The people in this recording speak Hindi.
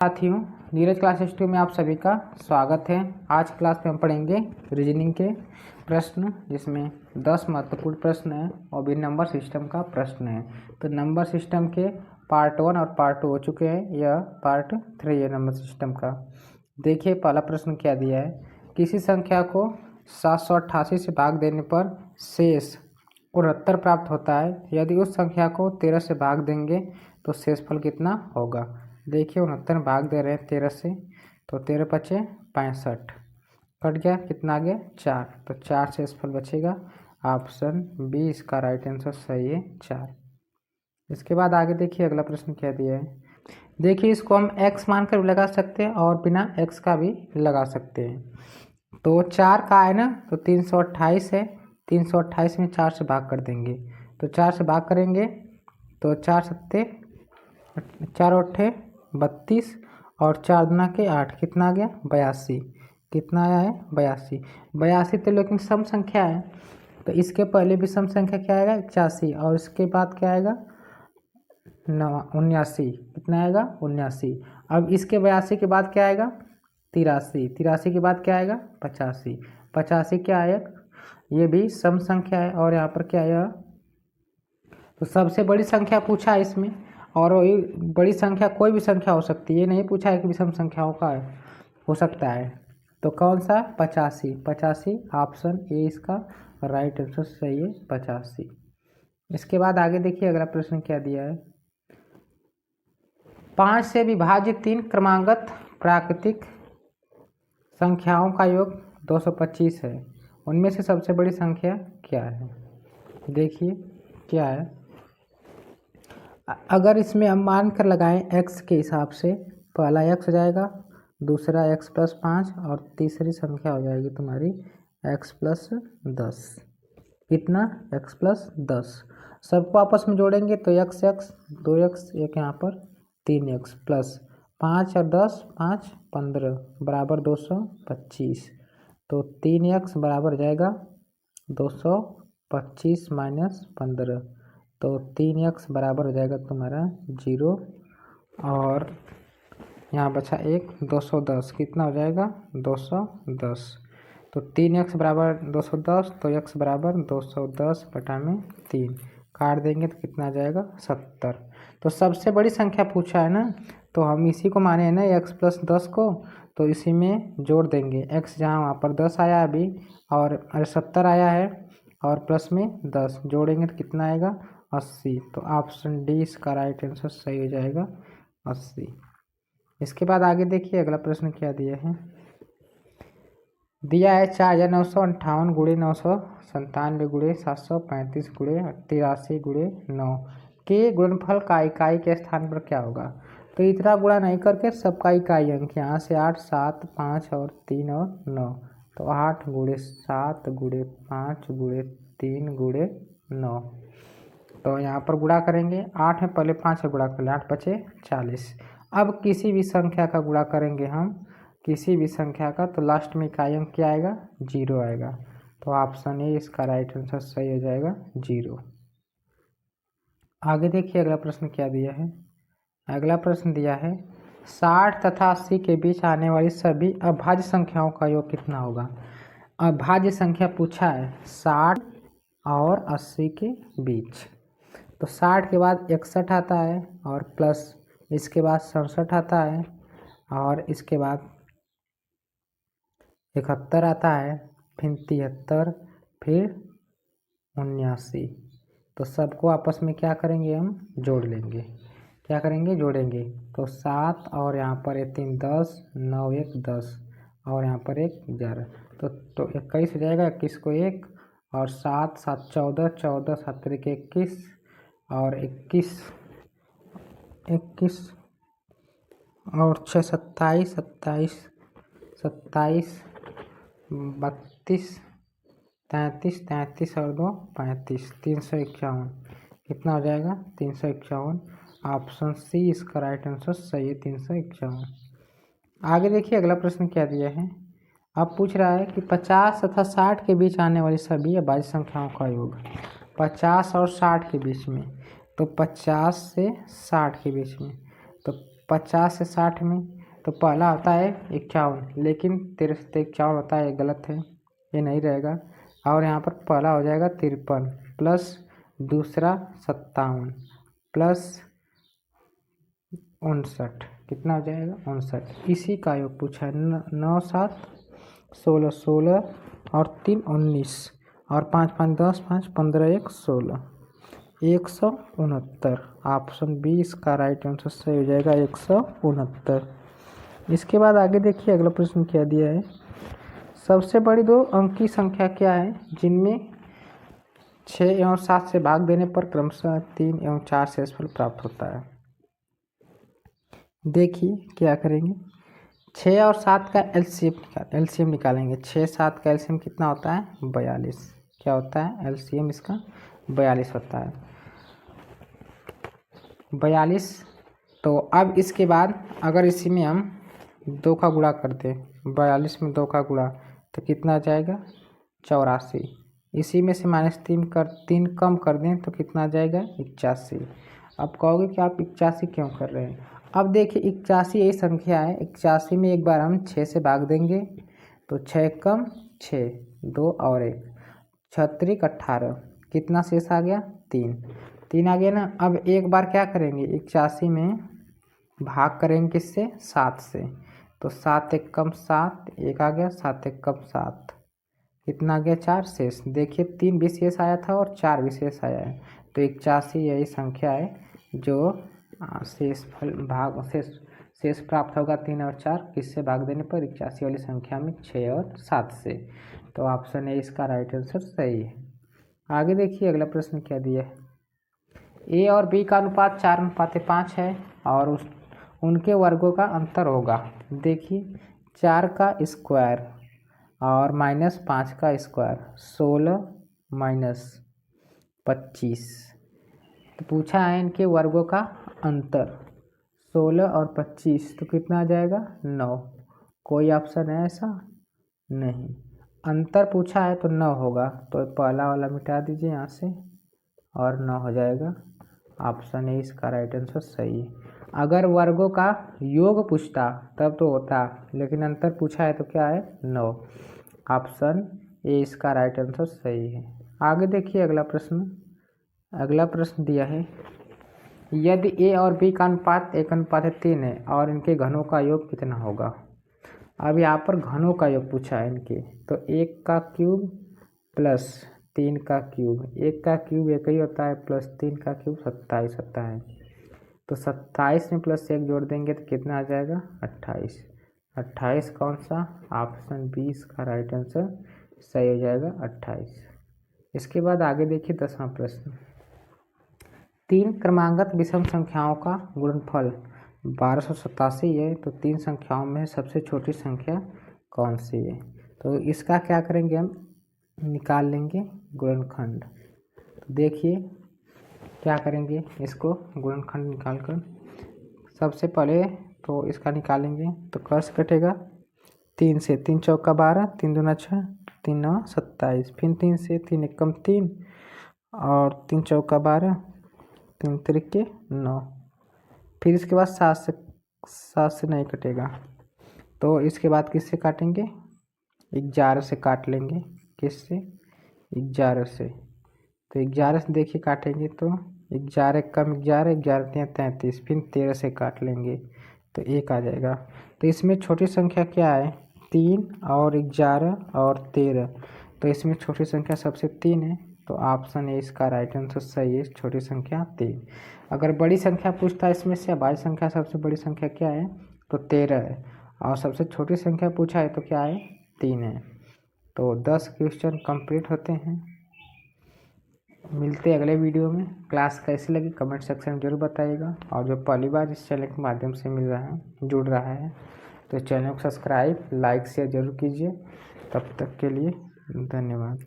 साथियों, नीरज क्लासेस 2 में आप सभी का स्वागत है। आज क्लास में हम पढ़ेंगे रीजनिंग के प्रश्न, जिसमें 10 महत्वपूर्ण प्रश्न हैं और भी नंबर सिस्टम का प्रश्न है। तो नंबर सिस्टम के पार्ट 1 और पार्ट 2 हो चुके हैं, यह पार्ट 3 है नंबर सिस्टम का। देखिए पहला प्रश्न क्या दिया है। किसी संख्या को 788 से भाग देने पर शेष 69 प्राप्त होता है। यदि उस संख्या को 13 से भाग देंगे तो शेषफल कितना होगा। देखिए 69 भाग दे रहे हैं 13 से, तो 13 बचे 65, कट गया, कितना आ गया 4, तो 4 शेषफल बचेगा। ऑप्शन बी इसका राइट आंसर सही है, 4। इसके बाद आगे देखिए अगला प्रश्न क्या दिया है। देखिए इसको हम x मानकर भी लगा सकते हैं और बिना x का भी लगा सकते हैं। तो 4 का है ना, तो 328 है, 328 में 4 से भाग कर देंगे, तो 4 से भाग करेंगे तो 4 सत्ते 4 अट्ठे 32 और 4 दूना के 8, कितना आ गया 82। कितना आया है 82। 82 तो लेकिन सम संख्या है, तो इसके पहले भी सम संख्या क्या आएगा 81 और इसके बाद क्या आएगा 79। कितना आएगा 79। अब इसके 82 के बाद क्या आएगा 83, 83 के बाद क्या आएगा 85, 85 क्या आएगा, ये भी सम संख्या है और यहाँ पर क्या आएगा, तो सबसे बड़ी संख्या पूछा है इसमें, और बड़ी संख्या कोई भी संख्या हो सकती है, ये नहीं पूछा है कि विषम संख्याओं का हो सकता है। तो कौन सा 85, 85 ऑप्शन ए इसका राइट आंसर सही है, 85। इसके बाद आगे देखिए अगला प्रश्न क्या दिया है। 5 से विभाजित 3 क्रमागत प्राकृतिक संख्याओं का योग 225 है। उनमें से सबसे बड़ी संख्या क्या है। देखिए क्या है, अगर इसमें हम मान कर लगाएं x के हिसाब से, पहला x हो जाएगा, दूसरा x + 5 और तीसरी संख्या हो जाएगी तुम्हारी x + 10। कितना x + 10। सबको आपस में जोड़ेंगे तो x 2x, एक यहाँ पर 3x प्लस 5 और 10 5 15 बराबर 225। तो 3x बराबर जाएगा 225 - 15, तो 3x बराबर हो जाएगा तुम्हारा 0 और यहाँ बचा 1, 210। कितना हो जाएगा 210। तो 3x बराबर 210, तो x बराबर 210/3 काट देंगे तो कितना आ जाएगा 70। तो सबसे बड़ी संख्या पूछा है ना, तो हम इसी को माने हैं ना x + 10 को, तो इसी में जोड़ देंगे। x जहाँ वहाँ पर 10 आया अभी और 70 आया है और प्लस में 10 जोड़ेंगे तो कितना आएगा 80। तो ऑप्शन डी इसका राइट आंसर सही हो जाएगा, 80। इसके बाद आगे देखिए अगला प्रश्न क्या दिया है। दिया है 4958 × 997 × 735 × 83 × 9 के गुणनफल का इकाई के स्थान पर क्या होगा। तो इतना गुणा नहीं करके सबका इकाई अंक, यहाँ से 8 7 5 और 3 और 9, तो 8 × 7 × 5 × 3 × 9, तो यहाँ पर गुणा करेंगे। 8 में पहले 5 का गुणा कर ले, 8 बचे 40। अब किसी भी संख्या का गुणा करेंगे हम, किसी भी संख्या का, तो लास्ट में इकाई अंक क्या आएगा 0 आएगा। तो ऑप्शन ए इसका राइट आंसर सही हो जाएगा, 0। आगे देखिए अगला प्रश्न क्या दिया है। अगला प्रश्न दिया है 60 तथा 80 के बीच आने वाली सभी अभाज्य संख्याओं का योग कितना होगा। अभाज्य संख्या पूछा है 60 और 80 के बीच, तो 60 के बाद 61 आता है और प्लस इसके बाद 67 आता है और इसके बाद 71 आता है, फिर 73, फिर 79। तो सबको आपस में क्या करेंगे हम जोड़ लेंगे। क्या करेंगे जोड़ेंगे, तो 7 और यहाँ पर 3 10, 9 1 10 और यहाँ पर 1 11, तो 21 हो जाएगा। 21 को 1 और 7 7 14, 14 7 3 21 और 21 और 6 27, 27 27 32 33, 33 और 2 35, 351। कितना हो जाएगा 351। ऑप्शन सी इसका राइट आंसर सही है, 351। आगे देखिए अगला प्रश्न क्या दिया है। अब पूछ रहा है कि 50 तथा 60 के बीच आने वाली सभी अभाज्य संख्याओं का योग। 50 और 60 के बीच में, तो 50 से 60 के बीच में, तो 50 से 60 में तो पहला होता है 51, लेकिन 13 से 51 होता है, ये गलत है, ये नहीं रहेगा। और यहाँ पर पहला हो जाएगा 53 प्लस दूसरा 57 प्लस 59, कितना हो जाएगा 59। इसी का योग पूछा है। 9 7 16 16 और 3 19 और 5 5 10 5 15 1 16 169। ऑप्शन बी इसका राइट आंसर सही हो जाएगा 169। इसके बाद आगे देखिए अगला प्रश्न क्या दिया है। सबसे बड़ी 2 अंक की संख्या क्या है जिनमें 6 एवं 7 से भाग देने पर क्रमशः 3 एवं 4 शेषफल प्राप्त होता है। देखिए क्या करेंगे, 6 और 7 का एलसीएम निकालेंगे। 6 7 का एलसीएम कितना होता है 42। क्या होता है एलसीएम इसका 42 होता है 42। तो अब इसके बाद अगर इसी में हम 2 का गुणा कर दें, 42 में 2 का गुणा तो कितना आ जाएगा 84। इसी में से -3 कम कर दें तो कितना आ जाएगा 81। अब कहोगे कि आप 81 क्यों कर रहे हैं। अब देखिए 81 यही संख्या है, 81 में एक बार हम 6 से भाग देंगे तो 6 कम 6 2 और 1 36 18, कितना शेष आ गया 3 आ गया ना। अब एक बार क्या करेंगे 81 में भाग करेंगे किससे 7 से, तो 7 1 कम 7 1 आ गया, 7 1 कम 7 कितना आ गया 4 शेष। देखिए 3 भी शेष आया था और 4 भी शेष आया है, तो 81 यही संख्या है जो शेष प्राप्त होगा 3 और 4 किससे भाग देने पर 81 वाली संख्या में 6 और 7 से। तो ऑप्शन ए इसका राइट आंसर सही है। आगे देखिए अगला प्रश्न क्या दिया है। ए और बी का अनुपात 4:5 है और उनके वर्गों का अंतर होगा। देखिए 4 का स्क्वायर और -5 का स्क्वायर 16 -25। तो पूछा है इनके वर्गों का अंतर 16 और 25, तो कितना आ जाएगा 9। कोई ऑप्शन है ऐसा नहीं, अंतर पूछा है तो 9 होगा, तो पहला वाला मिटा दीजिए यहाँ से और 9 हो जाएगा। ऑप्शन ए इसका राइट आंसर सही है। अगर वर्गों का योग पूछता तब तो होता, लेकिन अंतर पूछा है तो क्या है 9। ऑप्शन ए इसका राइट आंसर सही है। आगे देखिए अगला प्रश्न दिया है। यदि ए और बी का अनुपात 1:3 है और इनके घनों का योग कितना होगा। अब यहाँ पर घनों का योग पूछा है इनके, तो 1 का क्यूब प्लस 3 का क्यूब, 1 का क्यूब 1 ही होता है प्लस 3 का क्यूब 27 होता है, तो 27 में प्लस 1 जोड़ देंगे तो कितना आ जाएगा 28। 28 कौन सा, ऑप्शन बी इसका राइट आंसर सही हो जाएगा 28। इसके बाद आगे देखिए 10वां प्रश्न। 3 क्रमांगत विषम संख्याओं का गुणनफल 1287 है, तो 3 संख्याओं में सबसे छोटी संख्या कौन सी है। तो इसका क्या करेंगे हम निकाल लेंगे गुणनखंड। तो देखिए क्या करेंगे, इसको गुणनखंड निकालकर सबसे पहले तो इसका निकालेंगे तो कैसे कटेगा 3 से, 3 चौका 12, 3 दूना 6, 3 9 27, फिर 3 से, 3 1 कम 3 और 3 चौका 12, 3 त्रिके 9, फिर इसके बाद 7 से नहीं कटेगा, तो इसके बाद किससे काटेंगे 11 से काट लेंगे। किससे 11 से, तो 11 से देखिए काटेंगे तो 11 कम 11, 11 33, फिर 13 से काट लेंगे तो 1 आ जाएगा। तो इसमें छोटी संख्या क्या है 3 और 11 और 13, तो इसमें छोटी संख्या सबसे 3 है, तो ऑप्शन ए इसका राइट आंसर सही है, छोटी संख्या 3। अगर बड़ी संख्या पूछता है इसमें से, भाज्य संख्या सबसे बड़ी संख्या क्या है तो 13 है, और सबसे छोटी संख्या पूछा है तो क्या है 3 है। तो 10 क्वेश्चन कंप्लीट होते हैं। मिलते हैं अगले वीडियो में। क्लास कैसी लगी कमेंट सेक्शन में जरूर बताइएगा, और जो पहली बार इस चैनल के माध्यम से जुड़ रहा है तो चैनल को सब्सक्राइब लाइक शेयर जरूर कीजिए। तब तक के लिए धन्यवाद।